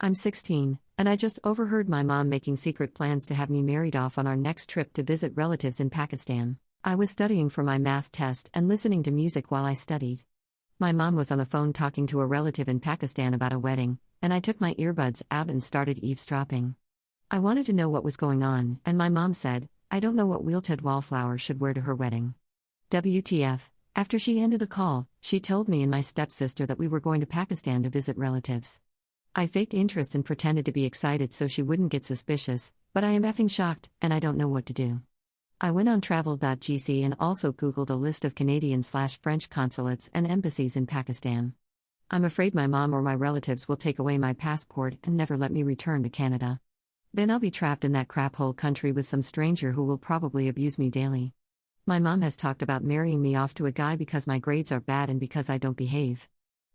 I'm 16, and I just overheard my mom making secret plans to have me married off on our next trip to visit relatives in Pakistan. I was studying for my math test and listening to music while I studied. My mom was on the phone talking to a relative in Pakistan about a wedding, and I took my earbuds out and started eavesdropping. I wanted to know what was going on, and my mom said, "I don't know what wilted wallflower should wear to her wedding." WTF. After she ended the call, she told me and my stepsister that we were going to Pakistan to visit relatives. I faked interest and pretended to be excited so she wouldn't get suspicious, but I am effing shocked, and I don't know what to do. I went on travel.gc and also Googled a list of Canadian/French consulates and embassies in Pakistan. I'm afraid my mom or my relatives will take away my passport and never let me return to Canada. Then I'll be trapped in that crap hole country with some stranger who will probably abuse me daily. My mom has talked about marrying me off to a guy because my grades are bad and because I don't behave.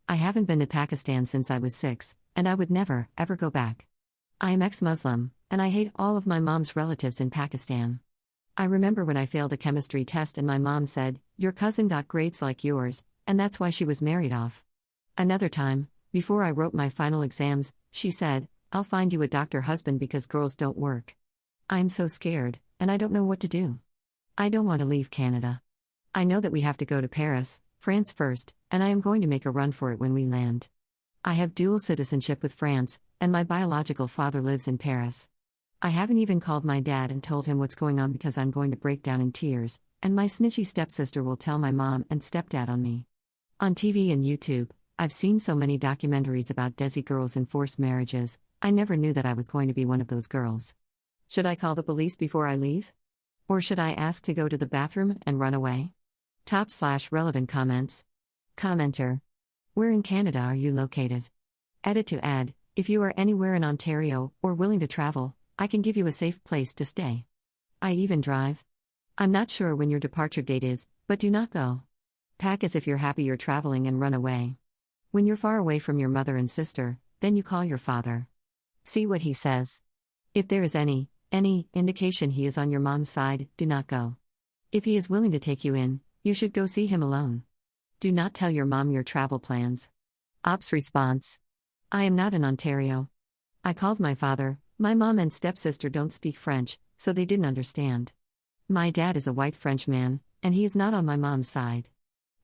I haven't been to Pakistan since I was 6, and I would never, ever go back. I am ex-Muslim, and I hate all of my mom's relatives in Pakistan. I remember when I failed a chemistry test and my mom said, "Your cousin got grades like yours, and that's why she was married off." Another time, before I wrote my final exams, she said, "I'll find you a doctor husband because girls don't work." I'm so scared, and I don't know what to do. I don't want to leave Canada. I know that we have to go to Paris, France first, and I am going to make a run for it when we land. I have dual citizenship with France, and my biological father lives in Paris. I haven't even called my dad and told him what's going on because I'm going to break down in tears, and my snitchy stepsister will tell my mom and stepdad on me. On TV and YouTube, I've seen so many documentaries about Desi girls in forced marriages. I never knew that I was going to be one of those girls. Should I call the police before I leave? Or should I ask to go to the bathroom and run away? Top/relevant comments. Commenter. Where in Canada are you located? Edit to add, if you are anywhere in Ontario, or willing to travel, I can give you a safe place to stay. I even drive. I'm not sure when your departure date is, but do not go. Pack as if you're happy you're traveling and run away. When you're far away from your mother and sister, then you call your father. See what he says. If there is any indication he is on your mom's side, do not go. If he is willing to take you in, you should go see him alone. Do not tell your mom your travel plans. Ops response. I am not in Ontario. I called my father. My mom and stepsister don't speak French, so they didn't understand. My dad is a white French man, and he is not on my mom's side.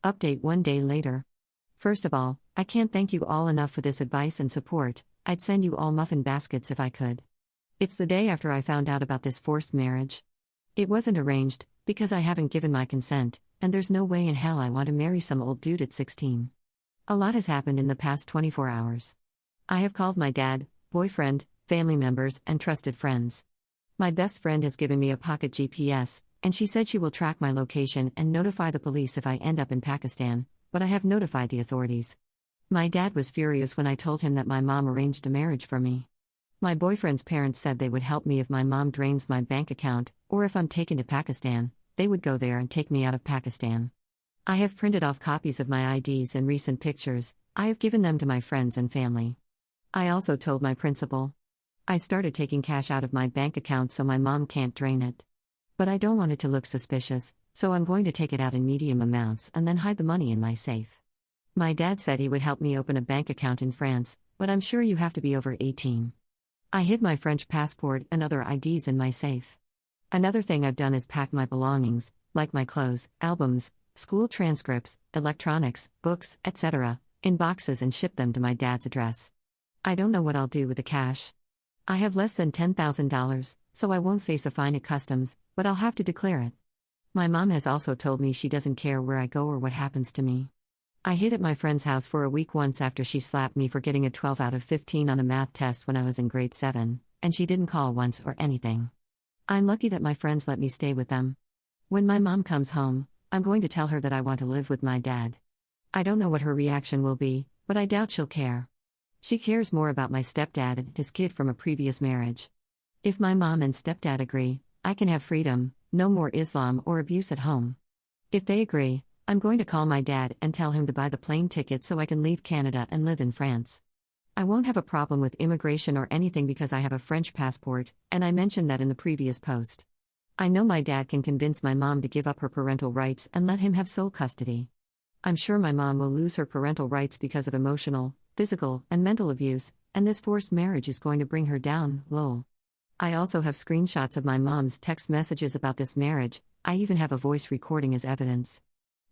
Update 1 day later. First of all, I can't thank you all enough for this advice and support. I'd send you all muffin baskets if I could. It's the day after I found out about this forced marriage. It wasn't arranged, because I haven't given my consent, and there's no way in hell I want to marry some old dude at 16. A lot has happened in the past 24 hours. I have called my dad, boyfriend, family members, and trusted friends. My best friend has given me a pocket GPS, and she said she will track my location and notify the police if I end up in Pakistan, but I have notified the authorities. My dad was furious when I told him that my mom arranged a marriage for me. My boyfriend's parents said they would help me if my mom drains my bank account, or if I'm taken to Pakistan, they would go there and take me out of Pakistan. I have printed off copies of my IDs and recent pictures. I have given them to my friends and family. I also told my principal. I started taking cash out of my bank account so my mom can't drain it. But I don't want it to look suspicious, so I'm going to take it out in medium amounts and then hide the money in my safe. My dad said he would help me open a bank account in France, but I'm sure you have to be over 18. I hid my French passport and other IDs in my safe. Another thing I've done is pack my belongings, like my clothes, albums, school transcripts, electronics, books, etc., in boxes and ship them to my dad's address. I don't know what I'll do with the cash. I have less than $10,000, so I won't face a fine at customs, but I'll have to declare it. My mom has also told me she doesn't care where I go or what happens to me. I hid at my friend's house for a week once after she slapped me for getting a 12 out of 15 on a math test when I was in grade 7, and she didn't call once or anything. I'm lucky that my friends let me stay with them. When my mom comes home, I'm going to tell her that I want to live with my dad. I don't know what her reaction will be, but I doubt she'll care. She cares more about my stepdad and his kid from a previous marriage. If my mom and stepdad agree, I can have freedom, no more Islam or abuse at home. If they agree, I'm going to call my dad and tell him to buy the plane ticket so I can leave Canada and live in France. I won't have a problem with immigration or anything because I have a French passport, and I mentioned that in the previous post. I know my dad can convince my mom to give up her parental rights and let him have sole custody. I'm sure my mom will lose her parental rights because of emotional, physical, and mental abuse, and this forced marriage is going to bring her down, lol. I also have screenshots of my mom's text messages about this marriage. I even have a voice recording as evidence.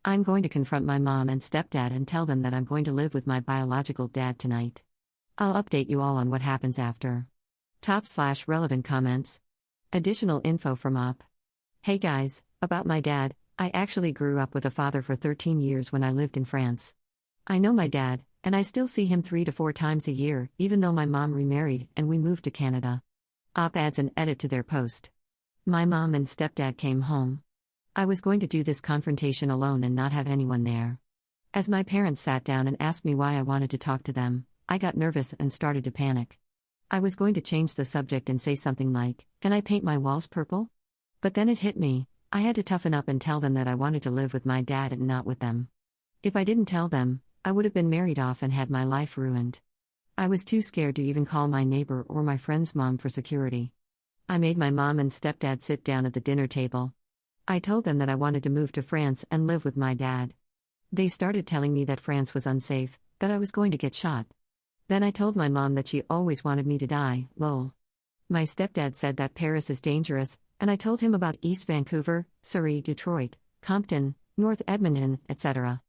I'm going to confront my mom and stepdad and tell them that I'm going to live with my biological dad tonight. I'll update you all on what happens after. Top/relevant comments. Additional info from Op. Hey guys, about my dad, I actually grew up with a father for 13 years when I lived in France. I know my dad, and I still see him 3 to 4 times a year, even though my mom remarried and we moved to Canada. Op adds an edit to their post. My mom and stepdad came home. I was going to do this confrontation alone and not have anyone there. As my parents sat down and asked me why I wanted to talk to them, I got nervous and started to panic. I was going to change the subject and say something like, "Can I paint my walls purple?" But then it hit me, I had to toughen up and tell them that I wanted to live with my dad and not with them. If I didn't tell them, I would have been married off and had my life ruined. I was too scared to even call my neighbor or my friend's mom for security. I made my mom and stepdad sit down at the dinner table. I told them that I wanted to move to France and live with my dad. They started telling me that France was unsafe, that I was going to get shot. Then I told my mom that she always wanted me to die, lol. My stepdad said that Paris is dangerous, and I told him about East Vancouver, Surrey, Detroit, Compton, North Edmonton, etc.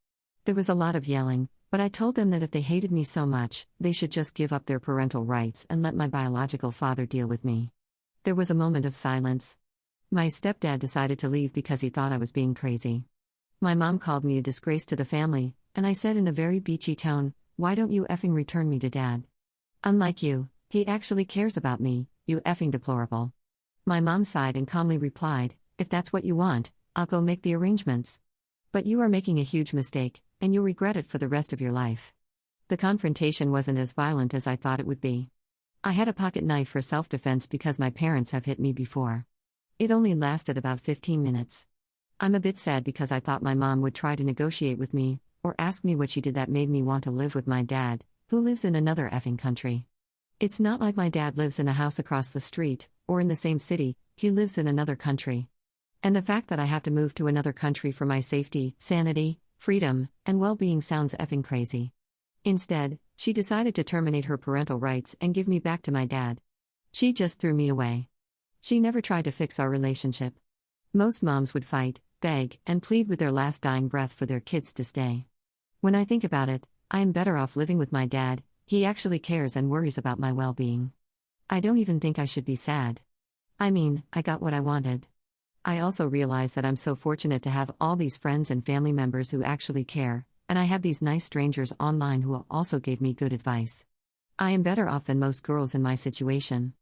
There was a lot of yelling, but I told them that if they hated me so much, they should just give up their parental rights and let my biological father deal with me. There was a moment of silence. My stepdad decided to leave because he thought I was being crazy. My mom called me a disgrace to the family, and I said in a very beachy tone, "Why don't you effing return me to dad? Unlike you, he actually cares about me, you effing deplorable." My mom sighed and calmly replied, "If that's what you want, I'll go make the arrangements. But you are making a huge mistake, and you'll regret it for the rest of your life." The confrontation wasn't as violent as I thought it would be. I had a pocket knife for self-defense because my parents have hit me before. It only lasted about 15 minutes. I'm a bit sad because I thought my mom would try to negotiate with me, or ask me what she did that made me want to live with my dad, who lives in another effing country. It's not like my dad lives in a house across the street, or in the same city, he lives in another country. And the fact that I have to move to another country for my safety, sanity, freedom, and well-being sounds effing crazy. Instead, she decided to terminate her parental rights and give me back to my dad. She just threw me away. She never tried to fix our relationship. Most moms would fight, beg, and plead with their last dying breath for their kids to stay. When I think about it, I am better off living with my dad. He actually cares and worries about my well-being. I don't even think I should be sad. I mean, I got what I wanted. I also realize that I'm so fortunate to have all these friends and family members who actually care, and I have these nice strangers online who also gave me good advice. I am better off than most girls in my situation.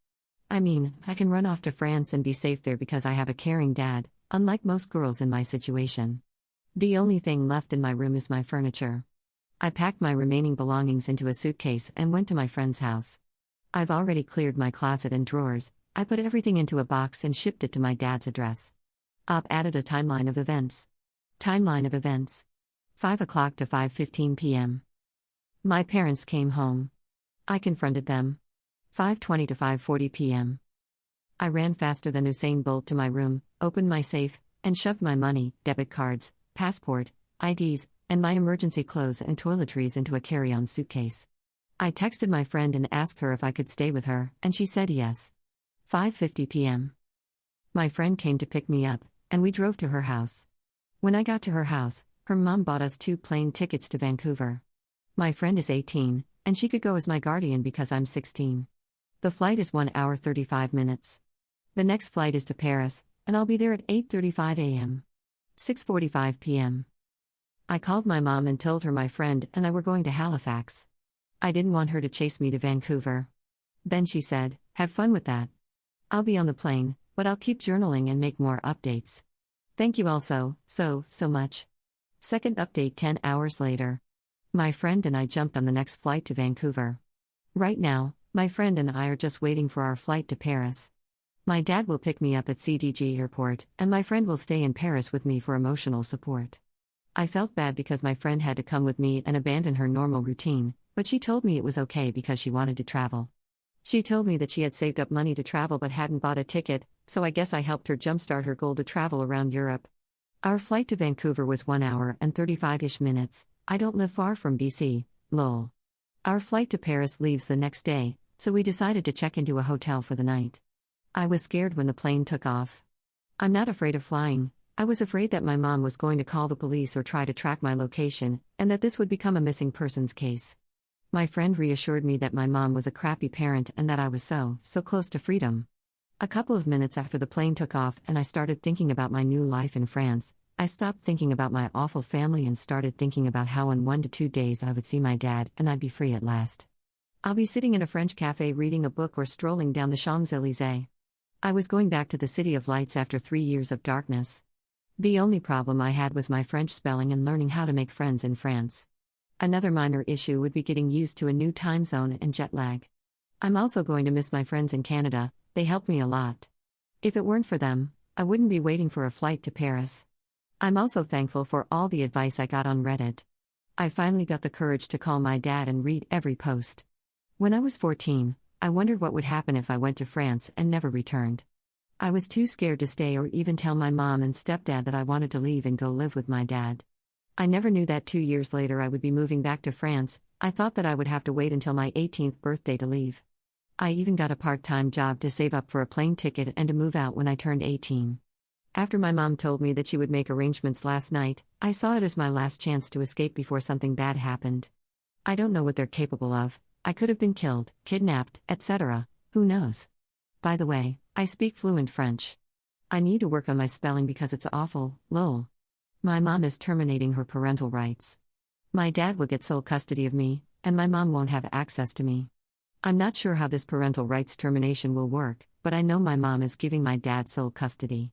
I mean, I can run off to France and be safe there because I have a caring dad, unlike most girls in my situation. The only thing left in my room is my furniture. I packed my remaining belongings into a suitcase and went to my friend's house. I've already cleared my closet and drawers. I put everything into a box and shipped it to my dad's address. Op added a timeline of events. Timeline of events. 5 o'clock to 5:15 p.m. My parents came home. I confronted them. 5:20 to 5:40 p.m. I ran faster than Usain Bolt to my room, opened my safe, and shoved my money, debit cards, passport, IDs, and my emergency clothes and toiletries into a carry-on suitcase. I texted my friend and asked her if I could stay with her, and she said yes. 5:50 p.m. My friend came to pick me up, and we drove to her house. When I got to her house, her mom bought us 2 plane tickets to Vancouver. My friend is 18, and she could go as my guardian because I'm 16. The flight is 1 hour 35 minutes. The next flight is to Paris, and I'll be there at 8:35 a.m. 6:45 p.m. I called my mom and told her my friend and I were going to Halifax. I didn't want her to chase me to Vancouver. Then she said, "Have fun with that. I'll be on the plane, but I'll keep journaling and make more updates. Thank you all so much." Second update 10 hours later. My friend and I jumped on the next flight to Vancouver. Right now, my friend and I are just waiting for our flight to Paris. My dad will pick me up at CDG Airport, and my friend will stay in Paris with me for emotional support. I felt bad because my friend had to come with me and abandon her normal routine, but she told me it was okay because she wanted to travel. She told me that she had saved up money to travel but hadn't bought a ticket, so I guess I helped her jumpstart her goal to travel around Europe. Our flight to Vancouver was 1 hour and 35-ish minutes. I don't live far from BC, lol. Our flight to Paris leaves the next day, so we decided to check into a hotel for the night. I was scared when the plane took off. I'm not afraid of flying. I was afraid that my mom was going to call the police or try to track my location, and that this would become a missing persons case. My friend reassured me that my mom was a crappy parent and that I was so close to freedom. A couple of minutes after the plane took off and I started thinking about my new life in France, I stopped thinking about my awful family and started thinking about how in 1 to 2 days I would see my dad and I'd be free at last. I'll be sitting in a French cafe reading a book or strolling down the Champs-Élysées. I was going back to the City of Lights after 3 years of darkness. The only problem I had was my French spelling and learning how to make friends in France. Another minor issue would be getting used to a new time zone and jet lag. I'm also going to miss my friends in Canada, they helped me a lot. If it weren't for them, I wouldn't be waiting for a flight to Paris. I'm also thankful for all the advice I got on Reddit. I finally got the courage to call my dad and read every post. When I was 14, I wondered what would happen if I went to France and never returned. I was too scared to stay or even tell my mom and stepdad that I wanted to leave and go live with my dad. I never knew that 2 years later I would be moving back to France. I thought that I would have to wait until my 18th birthday to leave. I even got a part-time job to save up for a plane ticket and to move out when I turned 18. After my mom told me that she would make arrangements last night, I saw it as my last chance to escape before something bad happened. I don't know what they're capable of. I could have been killed, kidnapped, etc. Who knows? By the way, I speak fluent French. I need to work on my spelling because it's awful, lol. My mom is terminating her parental rights. My dad will get sole custody of me, and my mom won't have access to me. I'm not sure how this parental rights termination will work, but I know my mom is giving my dad sole custody.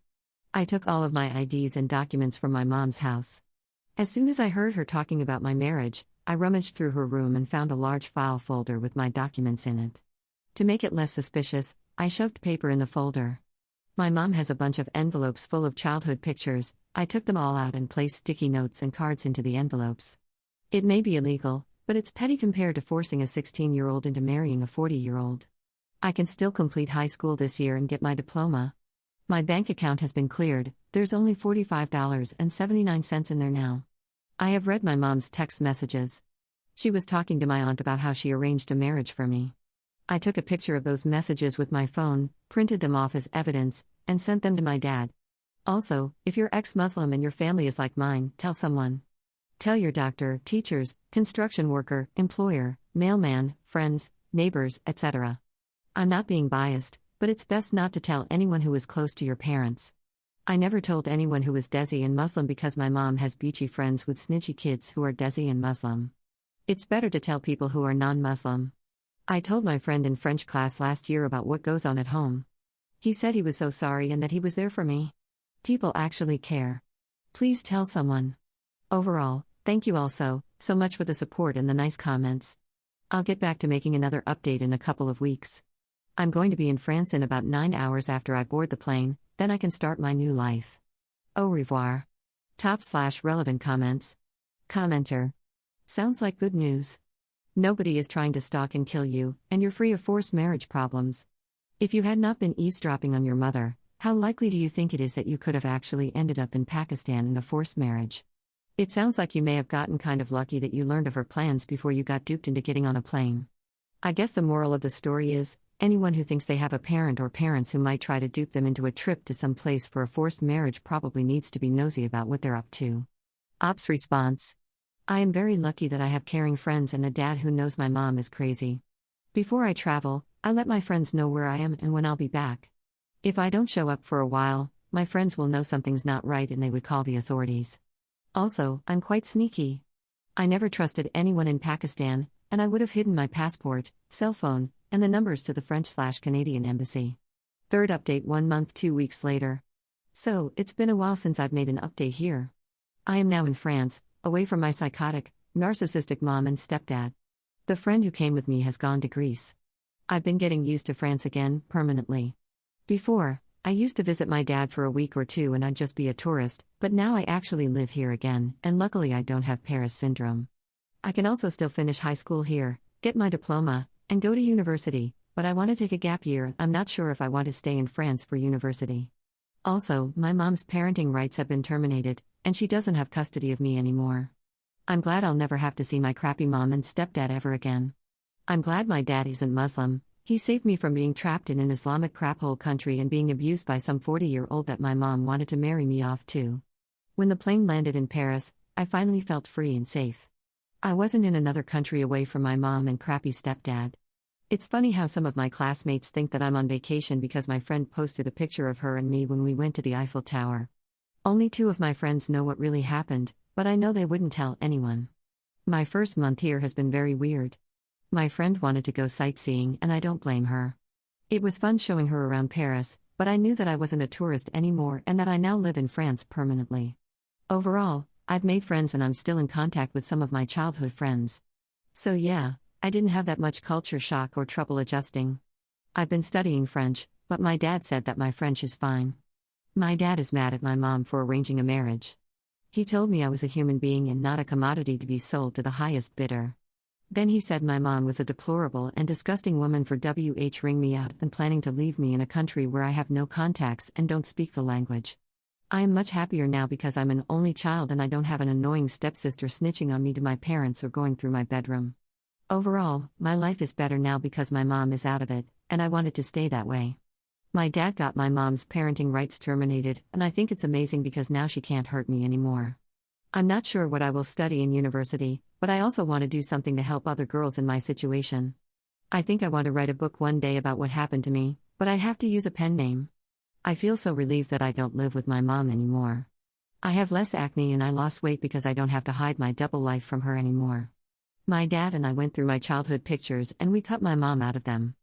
I took all of my IDs and documents from my mom's house. As soon as I heard her talking about my marriage, I rummaged through her room and found a large file folder with my documents in it. To make it less suspicious, I shoved paper in the folder. My mom has a bunch of envelopes full of childhood pictures. I took them all out and placed sticky notes and cards into the envelopes. It may be illegal, but it's petty compared to forcing a 16-year-old into marrying a 40-year-old. I can still complete high school this year and get my diploma. My bank account has been cleared, there's only $45.79 in there now. I have read my mom's text messages. She was talking to my aunt about how she arranged a marriage for me. I took a picture of those messages with my phone, printed them off as evidence, and sent them to my dad. Also, if you're ex-Muslim and your family is like mine, tell someone. Tell your doctor, teachers, construction worker, employer, mailman, friends, neighbors, etc. I'm not being biased, but it's best not to tell anyone who is close to your parents. I never told anyone who was Desi and Muslim because my mom has beachy friends with snitchy kids who are Desi and Muslim. It's better to tell people who are non-Muslim. I told my friend in French class last year about what goes on at home. He said he was so sorry and that he was there for me. People actually care. Please tell someone. Overall, thank you all so much for the support and the nice comments. I'll get back to making another update in a couple of weeks. I'm going to be in France in about 9 hours after I board the plane, then I can start my new life. Au revoir. /relevant comments. Commenter. Sounds like good news. Nobody is trying to stalk and kill you, and you're free of forced marriage problems. If you had not been eavesdropping on your mother, how likely do you think it is that you could have actually ended up in Pakistan in a forced marriage? It sounds like you may have gotten kind of lucky that you learned of her plans before you got duped into getting on a plane. I guess the moral of the story is, anyone who thinks they have a parent or parents who might try to dupe them into a trip to some place for a forced marriage probably needs to be nosy about what they're up to. Ops response. I am very lucky that I have caring friends and a dad who knows my mom is crazy. Before I travel, I let my friends know where I am and when I'll be back. If I don't show up for a while, my friends will know something's not right and they would call the authorities. Also, I'm quite sneaky. I never trusted anyone in Pakistan, and I would have hidden my passport, cell phone, and the numbers to the French/Canadian embassy. Third update 1 month 2 weeks later. So, it's been a while since I've made an update here. I am now in France, away from my psychotic, narcissistic mom and stepdad. The friend who came with me has gone to Greece. I've been getting used to France again, permanently. Before, I used to visit my dad for a week or two and I'd just be a tourist, but now I actually live here again, and luckily I don't have Paris syndrome. I can also still finish high school here, get my diploma, and go to university, but I want to take a gap year. I'm not sure if I want to stay in France for university. Also, my mom's parenting rights have been terminated, and she doesn't have custody of me anymore. I'm glad I'll never have to see my crappy mom and stepdad ever again. I'm glad my dad isn't Muslim. He saved me from being trapped in an Islamic craphole country and being abused by some 40-year-old that my mom wanted to marry me off to. When the plane landed in Paris, I finally felt free and safe. I wasn't in another country away from my mom and crappy stepdad. It's funny how some of my classmates think that I'm on vacation because my friend posted a picture of her and me when we went to the Eiffel Tower. Only 2 of my friends know what really happened, but I know they wouldn't tell anyone. My first month here has been very weird. My friend wanted to go sightseeing and I don't blame her. It was fun showing her around Paris, but I knew that I wasn't a tourist anymore and that I now live in France permanently. Overall, I've made friends and I'm still in contact with some of my childhood friends. So yeah, I didn't have that much culture shock or trouble adjusting. I've been studying French, but my dad said that my French is fine. My dad is mad at my mom for arranging a marriage. He told me I was a human being and not a commodity to be sold to the highest bidder. Then he said my mom was a deplorable and disgusting woman for ring me out and planning to leave me in a country where I have no contacts and don't speak the language. I am much happier now because I'm an only child and I don't have an annoying stepsister snitching on me to my parents or going through my bedroom. Overall, my life is better now because my mom is out of it, and I want it to stay that way. My dad got my mom's parenting rights terminated, and I think it's amazing because now she can't hurt me anymore. I'm not sure what I will study in university, but I also want to do something to help other girls in my situation. I think I want to write a book one day about what happened to me, but I have to use a pen name. I feel so relieved that I don't live with my mom anymore. I have less acne and I lost weight because I don't have to hide my double life from her anymore. My dad and I went through my childhood pictures and we cut my mom out of them.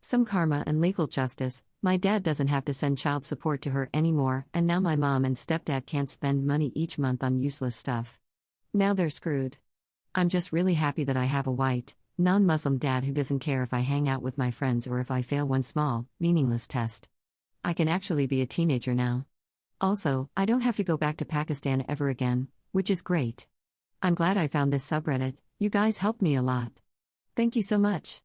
Some karma and legal justice, my dad doesn't have to send child support to her anymore, and now my mom and stepdad can't spend money each month on useless stuff. Now they're screwed. I'm just really happy that I have a white, non-Muslim dad who doesn't care if I hang out with my friends or if I fail one small, meaningless test. I can actually be a teenager now. Also, I don't have to go back to Pakistan ever again, which is great. I'm glad I found this subreddit. You guys helped me a lot. Thank you so much.